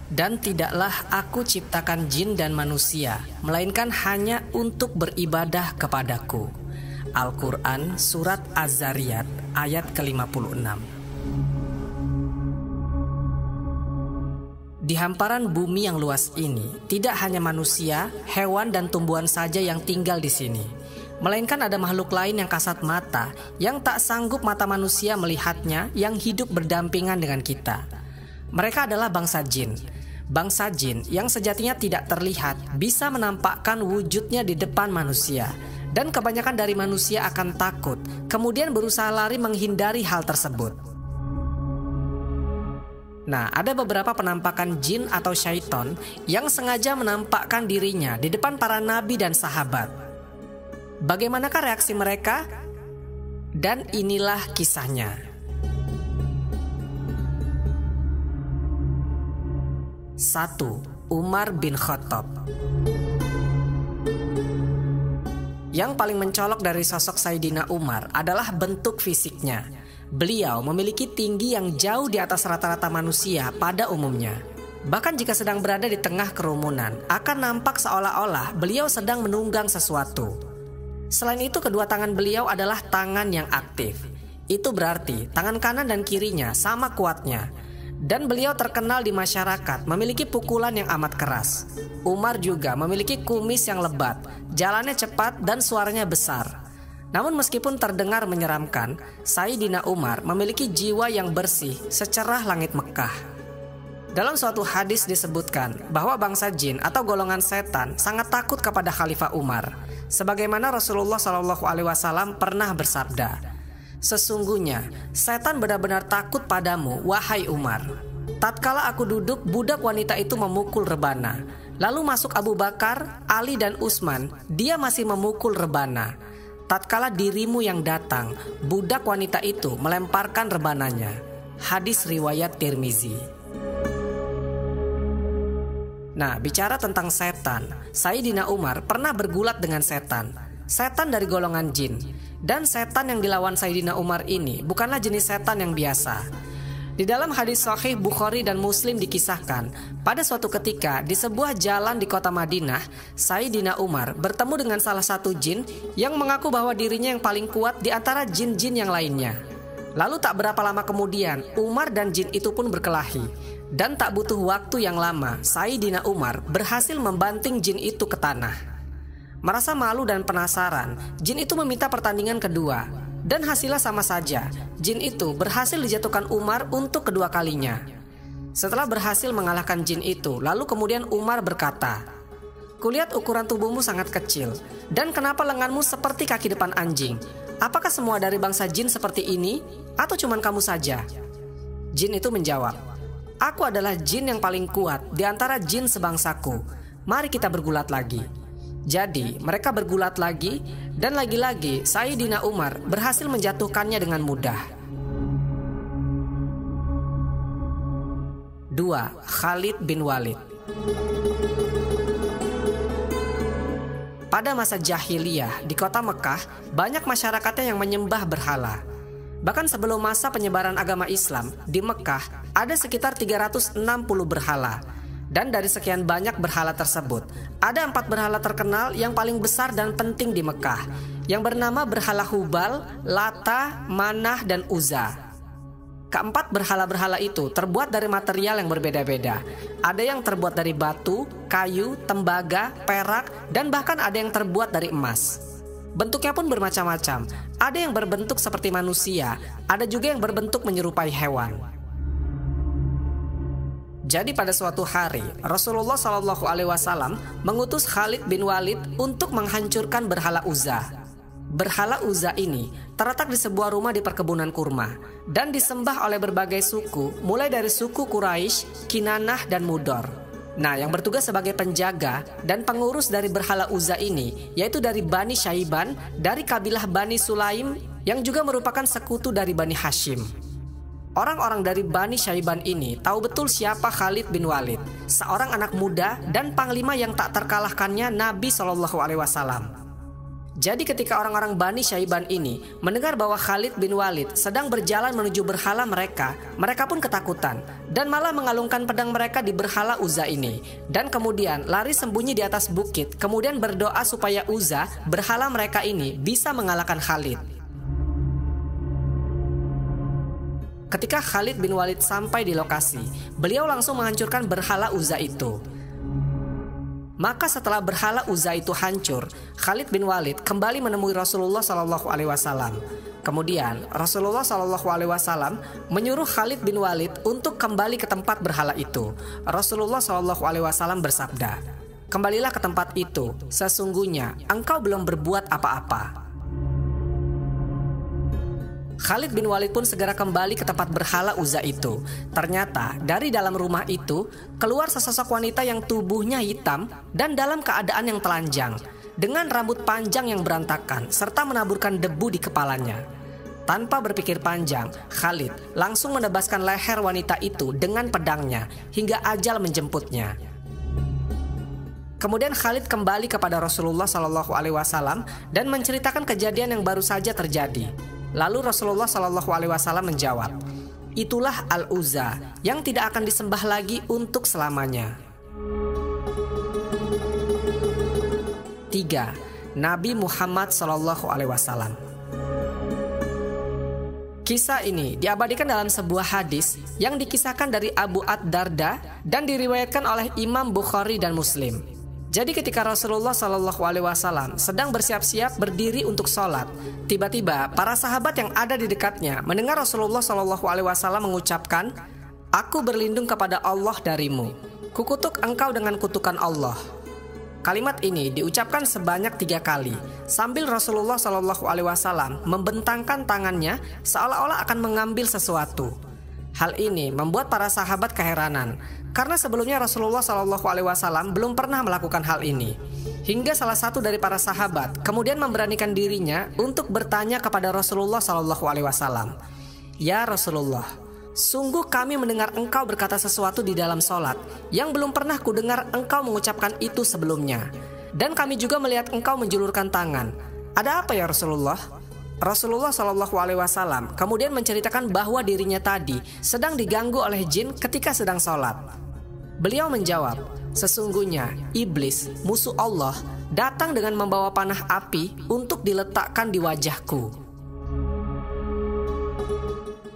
Dan tidaklah aku ciptakan jin dan manusia, melainkan hanya untuk beribadah kepadaku. Al-Quran Surat Az-Zariyat ayat ke-56. Di hamparan bumi yang luas ini, tidak hanya manusia, hewan dan tumbuhan saja yang tinggal di sini, melainkan ada makhluk lain yang kasat mata, yang tak sanggup mata manusia melihatnya, yang hidup berdampingan dengan kita. Mereka adalah bangsa jin. Bangsa jin yang sejatinya tidak terlihat bisa menampakkan wujudnya di depan manusia, dan kebanyakan dari manusia akan takut, kemudian berusaha lari menghindari hal tersebut. Nah, ada beberapa penampakan jin atau syaiton yang sengaja menampakkan dirinya di depan para nabi dan sahabat. Bagaimanakah reaksi mereka? Dan inilah kisahnya. 1. Umar bin Khattab. Yang paling mencolok dari sosok Sayyidina Umar adalah bentuk fisiknya. Beliau memiliki tinggi yang jauh di atas rata-rata manusia pada umumnya. Bahkan jika sedang berada di tengah kerumunan, akan nampak seolah-olah beliau sedang menunggang sesuatu. Selain itu, kedua tangan beliau adalah tangan yang aktif. Itu berarti tangan kanan dan kirinya sama kuatnya. Dan beliau terkenal di masyarakat memiliki pukulan yang amat keras. Umar juga memiliki kumis yang lebat, jalannya cepat dan suaranya besar. Namun meskipun terdengar menyeramkan, Sayyidina Umar memiliki jiwa yang bersih secerah langit Mekah. Dalam suatu hadis disebutkan bahwa bangsa jin atau golongan setan sangat takut kepada Khalifah Umar. Sebagaimana Rasulullah SAW pernah bersabda, "Sesungguhnya setan benar-benar takut padamu, wahai Umar." Tatkala aku duduk, budak wanita itu memukul rebana. Lalu masuk Abu Bakar, Ali dan Utsman, dia masih memukul rebana. Tatkala dirimu yang datang, budak wanita itu melemparkan rebananya. Hadis riwayat Tirmizi. Nah, bicara tentang setan, Sayyidina Umar pernah bergulat dengan setan. Setan dari golongan jin. Dan setan yang dilawan Sayyidina Umar ini bukanlah jenis setan yang biasa. Di dalam hadis Sahih Bukhari dan Muslim dikisahkan, pada suatu ketika di sebuah jalan di kota Madinah, Sayyidina Umar bertemu dengan salah satu jin yang mengaku bahwa dirinya yang paling kuat di antara jin-jin yang lainnya. Lalu tak berapa lama kemudian, Umar dan jin itu pun berkelahi. Dan tak butuh waktu yang lama, Sayyidina Umar berhasil membanting jin itu ke tanah. Merasa malu dan penasaran, jin itu meminta pertandingan kedua. Dan hasilnya sama saja, jin itu berhasil dijatuhkan Umar untuk kedua kalinya. Setelah berhasil mengalahkan jin itu, lalu kemudian Umar berkata, "Kulihat ukuran tubuhmu sangat kecil, dan kenapa lenganmu seperti kaki depan anjing? Apakah semua dari bangsa jin seperti ini, atau cuman kamu saja?" Jin itu menjawab, "Aku adalah jin yang paling kuat di antara jin sebangsaku. Mari kita bergulat lagi." Jadi mereka bergulat lagi, dan lagi-lagi Sayyidina Umar berhasil menjatuhkannya dengan mudah. 2. Khalid bin Walid. Pada masa jahiliyah di kota Mekah, banyak masyarakatnya yang menyembah berhala. Bahkan sebelum masa penyebaran agama Islam, di Mekah ada sekitar 360 berhala. Dan dari sekian banyak berhala tersebut, ada 4 berhala terkenal yang paling besar dan penting di Mekah, yang bernama berhala Hubal, Lata, Manah, dan Uzza. Keempat berhala-berhala itu terbuat dari material yang berbeda-beda. Ada yang terbuat dari batu, kayu, tembaga, perak, dan bahkan ada yang terbuat dari emas. Bentuknya pun bermacam-macam. Ada yang berbentuk seperti manusia, ada juga yang berbentuk menyerupai hewan. Jadi pada suatu hari, Rasulullah SAW mengutus Khalid bin Walid untuk menghancurkan berhala Uzza. Berhala Uzza ini terletak di sebuah rumah di perkebunan kurma dan disembah oleh berbagai suku, mulai dari suku Quraisy, Kinanah, dan Mudor. Nah, yang bertugas sebagai penjaga dan pengurus dari berhala Uzza ini yaitu dari Bani Syaiban, dari kabilah Bani Sulaim, yang juga merupakan sekutu dari Bani Hashim. Orang-orang dari Bani Syaiban ini tahu betul siapa Khalid bin Walid, seorang anak muda dan panglima yang tak terkalahkannya Nabi SAW. Jadi ketika orang-orang Bani Syaiban ini mendengar bahwa Khalid bin Walid sedang berjalan menuju berhala mereka pun ketakutan dan malah mengalungkan pedang mereka di berhala Uzza ini. Dan kemudian lari sembunyi di atas bukit, kemudian berdoa supaya Uzza, berhala mereka ini, bisa mengalahkan Khalid. Ketika Khalid bin Walid sampai di lokasi, beliau langsung menghancurkan berhala Uzza itu. Maka setelah berhala Uzza itu hancur, Khalid bin Walid kembali menemui Rasulullah SAW. Kemudian Rasulullah SAW menyuruh Khalid bin Walid untuk kembali ke tempat berhala itu. Rasulullah SAW bersabda, "Kembalilah ke tempat itu, sesungguhnya engkau belum berbuat apa-apa." Khalid bin Walid pun segera kembali ke tempat berhala Uzza itu. Ternyata dari dalam rumah itu keluar sesosok wanita yang tubuhnya hitam dan dalam keadaan yang telanjang, dengan rambut panjang yang berantakan serta menaburkan debu di kepalanya. Tanpa berpikir panjang, Khalid langsung menebaskan leher wanita itu dengan pedangnya hingga ajal menjemputnya. Kemudian Khalid kembali kepada Rasulullah SAW dan menceritakan kejadian yang baru saja terjadi. Lalu Rasulullah SAW menjawab, "Itulah Al-Uzza yang tidak akan disembah lagi untuk selamanya." 3. Nabi Muhammad SAW. Kisah ini diabadikan dalam sebuah hadis yang dikisahkan dari Abu Ad-Darda dan diriwayatkan oleh Imam Bukhari dan Muslim. Jadi ketika Rasulullah SAW sedang bersiap-siap berdiri untuk sholat, tiba-tiba para sahabat yang ada di dekatnya mendengar Rasulullah SAW mengucapkan, "Aku berlindung kepada Allah darimu. Kukutuk engkau dengan kutukan Allah." Kalimat ini diucapkan sebanyak 3 kali, sambil Rasulullah SAW membentangkan tangannya seolah-olah akan mengambil sesuatu. Hal ini membuat para sahabat keheranan, karena sebelumnya Rasulullah SAW belum pernah melakukan hal ini. Hingga salah satu dari para sahabat kemudian memberanikan dirinya untuk bertanya kepada Rasulullah SAW, "Ya Rasulullah, sungguh kami mendengar engkau berkata sesuatu di dalam sholat yang belum pernah kudengar engkau mengucapkan itu sebelumnya. Dan kami juga melihat engkau menjulurkan tangan. Ada apa ya Rasulullah?" Rasulullah SAW kemudian menceritakan bahwa dirinya tadi sedang diganggu oleh jin ketika sedang sholat. Beliau menjawab, "Sesungguhnya iblis, musuh Allah, datang dengan membawa panah api untuk diletakkan di wajahku."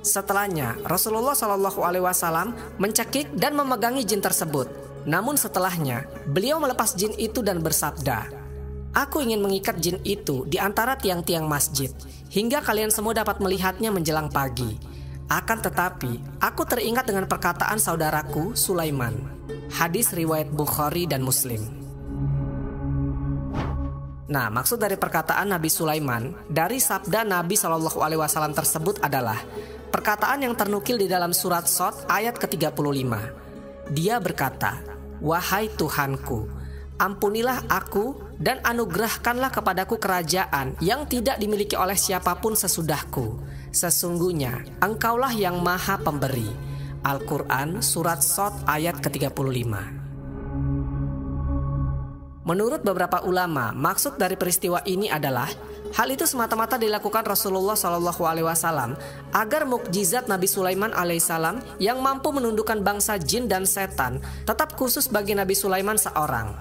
Setelahnya Rasulullah SAW mencekik dan memegangi jin tersebut. Namun setelahnya beliau melepas jin itu dan bersabda, "Aku ingin mengikat jin itu di antara tiang-tiang masjid, hingga kalian semua dapat melihatnya menjelang pagi. Akan tetapi, aku teringat dengan perkataan saudaraku Sulaiman." Hadis riwayat Bukhari dan Muslim. Nah, maksud dari perkataan Nabi Sulaiman dari sabda Nabi SAW tersebut adalah perkataan yang ternukil di dalam surat Shad ayat ke-35. Dia berkata, "Wahai Tuhanku, ampunilah aku dan anugerahkanlah kepadaku kerajaan yang tidak dimiliki oleh siapapun sesudahku. Sesungguhnya engkaulah yang maha pemberi." Al-Quran Surat Shad ayat ke-35. Menurut beberapa ulama, maksud dari peristiwa ini adalah hal itu semata-mata dilakukan Rasulullah SAW agar mukjizat Nabi Sulaiman alaihissalam yang mampu menundukkan bangsa jin dan setan tetap khusus bagi Nabi Sulaiman seorang.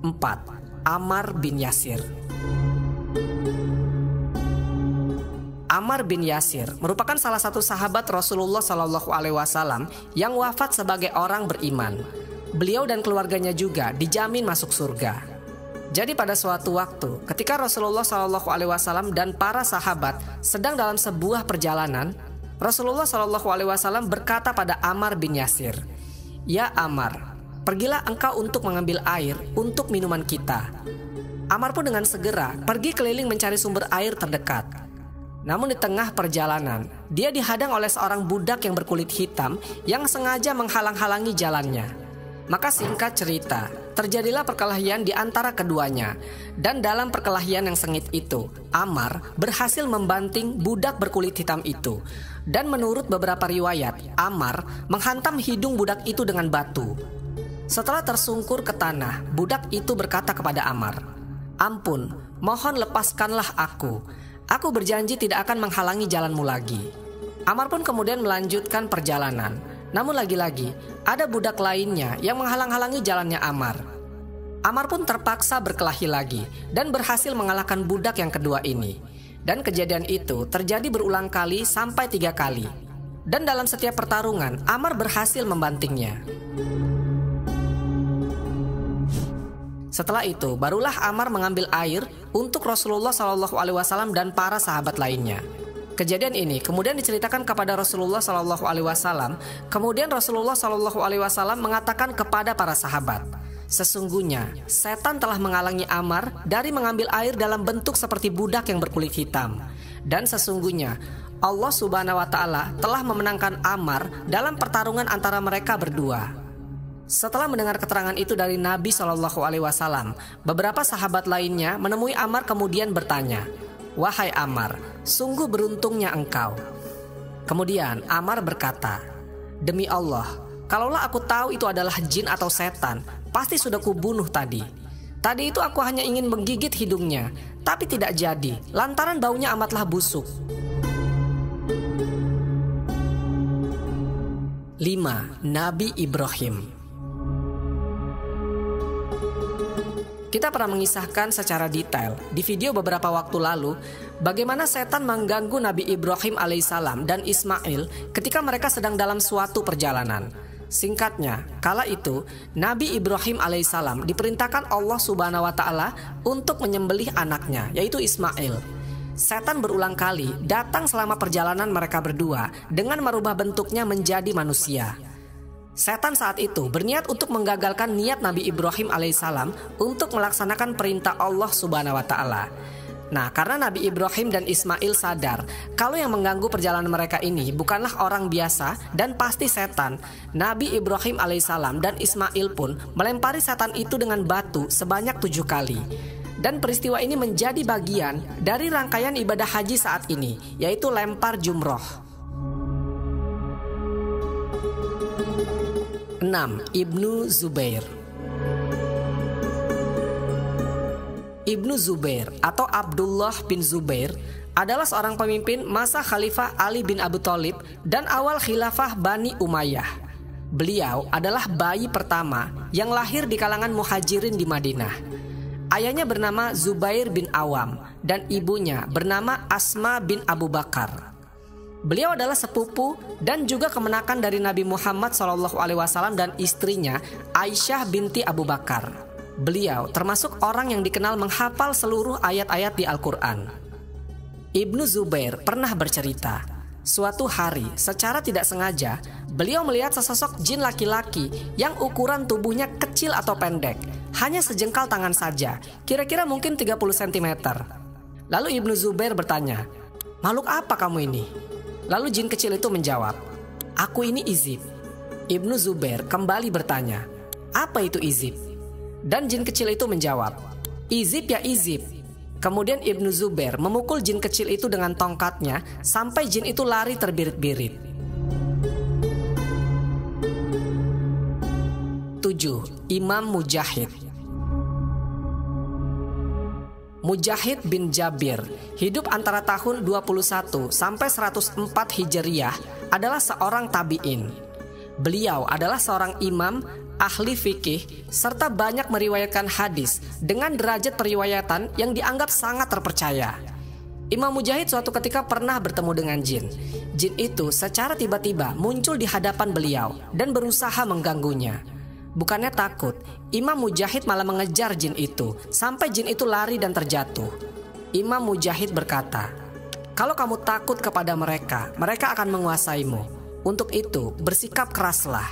4. Ammar bin Yasir. Ammar bin Yasir merupakan salah satu sahabat Rasulullah SAW yang wafat sebagai orang beriman. Beliau dan keluarganya juga dijamin masuk surga. Jadi pada suatu waktu ketika Rasulullah SAW dan para sahabat sedang dalam sebuah perjalanan, Rasulullah SAW berkata pada Ammar bin Yasir, "Ya Ammar, pergilah engkau untuk mengambil air untuk minuman kita." Ammar pun dengan segera pergi keliling mencari sumber air terdekat. Namun di tengah perjalanan, dia dihadang oleh seorang budak yang berkulit hitam yang sengaja menghalang-halangi jalannya. Maka singkat cerita, terjadilah perkelahian di antara keduanya. Dan dalam perkelahian yang sengit itu, Ammar berhasil membanting budak berkulit hitam itu. Dan menurut beberapa riwayat, Ammar menghantam hidung budak itu dengan batu. Setelah tersungkur ke tanah, budak itu berkata kepada Ammar, "Ampun, mohon lepaskanlah aku. Aku berjanji tidak akan menghalangi jalanmu lagi." Ammar pun kemudian melanjutkan perjalanan. Namun lagi-lagi, ada budak lainnya yang menghalang-halangi jalannya Ammar. Ammar pun terpaksa berkelahi lagi dan berhasil mengalahkan budak yang kedua ini. Dan kejadian itu terjadi berulang kali sampai 3 kali. Dan dalam setiap pertarungan, Ammar berhasil membantingnya. Setelah itu, barulah Ammar mengambil air untuk Rasulullah SAW dan para sahabat lainnya. Kejadian ini kemudian diceritakan kepada Rasulullah SAW. Kemudian Rasulullah SAW mengatakan kepada para sahabat, "Sesungguhnya setan telah menghalangi Ammar dari mengambil air dalam bentuk seperti budak yang berkulit hitam. Dan sesungguhnya Allah Subhanahu wa Ta'ala telah memenangkan Ammar dalam pertarungan antara mereka berdua." Setelah mendengar keterangan itu dari Nabi SAW, beberapa sahabat lainnya menemui Ammar kemudian bertanya, "Wahai Ammar, sungguh beruntungnya engkau." Kemudian Ammar berkata, "Demi Allah, kalaulah aku tahu itu adalah jin atau setan, pasti sudah kubunuh tadi. Tadi itu aku hanya ingin menggigit hidungnya, tapi tidak jadi, lantaran baunya amatlah busuk." 5. Nabi Ibrahim. Kita pernah mengisahkan secara detail di video beberapa waktu lalu bagaimana setan mengganggu Nabi Ibrahim alaihissalam dan Ismail ketika mereka sedang dalam suatu perjalanan. Singkatnya, kala itu Nabi Ibrahim alaihissalam diperintahkan Allah Subhanahu wa Ta'ala untuk menyembelih anaknya, yaitu Ismail. Setan berulang kali datang selama perjalanan mereka berdua dengan merubah bentuknya menjadi manusia. Setan saat itu berniat untuk menggagalkan niat Nabi Ibrahim alaihissalam untuk melaksanakan perintah Allah Subhanahu wa Ta'ala. Nah, karena Nabi Ibrahim dan Ismail sadar kalau yang mengganggu perjalanan mereka ini bukanlah orang biasa dan pasti setan, Nabi Ibrahim alaihissalam dan Ismail pun melempari setan itu dengan batu sebanyak 7 kali. Dan peristiwa ini menjadi bagian dari rangkaian ibadah haji saat ini, yaitu lempar jumroh. 6. Ibnu Zubair. Ibnu Zubair atau Abdullah bin Zubair adalah seorang pemimpin masa Khalifah Ali bin Abi Thalib dan awal khilafah Bani Umayyah. Beliau adalah bayi pertama yang lahir di kalangan muhajirin di Madinah. Ayahnya bernama Zubair bin Awam dan ibunya bernama Asma bin Abu Bakar. Beliau adalah sepupu dan juga kemenakan dari Nabi Muhammad SAW dan istrinya Aisyah binti Abu Bakar. Beliau termasuk orang yang dikenal menghafal seluruh ayat-ayat di Al-Quran. Ibnu Zubair pernah bercerita, suatu hari secara tidak sengaja beliau melihat sesosok jin laki-laki yang ukuran tubuhnya kecil atau pendek, hanya sejengkal tangan saja, kira-kira mungkin 30 cm. Lalu Ibnu Zubair bertanya, "Makhluk apa kamu ini?" Lalu jin kecil itu menjawab, "Aku ini Izib." Ibnu Zubair kembali bertanya, "Apa itu Izib?" Dan jin kecil itu menjawab, "Izib ya Izib." Kemudian Ibnu Zubair memukul jin kecil itu dengan tongkatnya sampai jin itu lari terbirit-birit. 7. Imam Mujahid. Mujahid bin Jabir hidup antara tahun 21 sampai 104 Hijriyah adalah seorang tabi'in. Beliau adalah seorang imam, ahli fikih, serta banyak meriwayatkan hadis dengan derajat periwayatan yang dianggap sangat terpercaya. Imam Mujahid suatu ketika pernah bertemu dengan jin. Jin itu secara tiba-tiba muncul di hadapan beliau dan berusaha mengganggunya. Bukannya takut, Imam Mujahid malah mengejar jin itu sampai jin itu lari dan terjatuh. Imam Mujahid berkata, "Kalau kamu takut kepada mereka, mereka akan menguasaimu. Untuk itu, bersikap keraslah."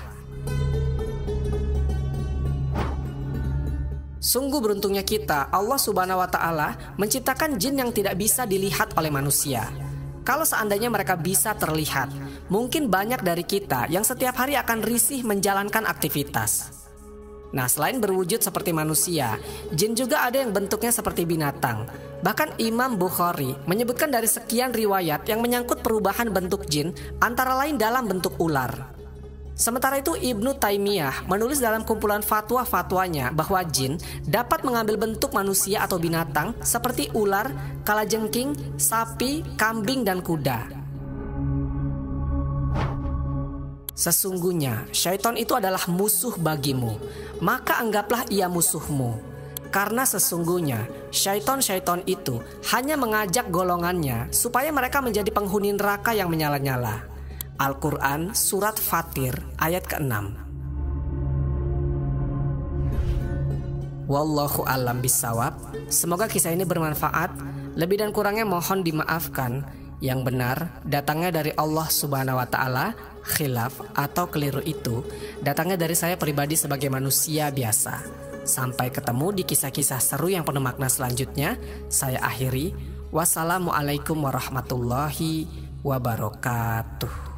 Sungguh beruntungnya kita, Allah Subhanahu wa Ta'ala menciptakan jin yang tidak bisa dilihat oleh manusia. Kalau seandainya mereka bisa terlihat, mungkin banyak dari kita yang setiap hari akan risih menjalankan aktivitas. Nah, selain berwujud seperti manusia, jin juga ada yang bentuknya seperti binatang. Bahkan Imam Bukhari menyebutkan dari sekian riwayat yang menyangkut perubahan bentuk jin, antara lain dalam bentuk ular. Sementara itu Ibnu Taimiyah menulis dalam kumpulan fatwa-fatwanya bahwa jin dapat mengambil bentuk manusia atau binatang seperti ular, kalajengking, sapi, kambing, dan kuda. Sesungguhnya syaitan itu adalah musuh bagimu, maka anggaplah ia musuhmu. Karena sesungguhnya syaitan-syaitan itu hanya mengajak golongannya supaya mereka menjadi penghuni neraka yang menyala-nyala. Al-Quran Surat Fatir ayat ke-6. Wallahu a'lam bishawab. Semoga kisah ini bermanfaat. Lebih dan kurangnya mohon dimaafkan. Yang benar datangnya dari Allah Subhanahu wa Ta'ala. Khilaf atau keliru itu datangnya dari saya pribadi sebagai manusia biasa. Sampai ketemu di kisah-kisah seru yang penuh makna selanjutnya. Saya akhiri. Wassalamualaikum warahmatullahi wabarakatuh.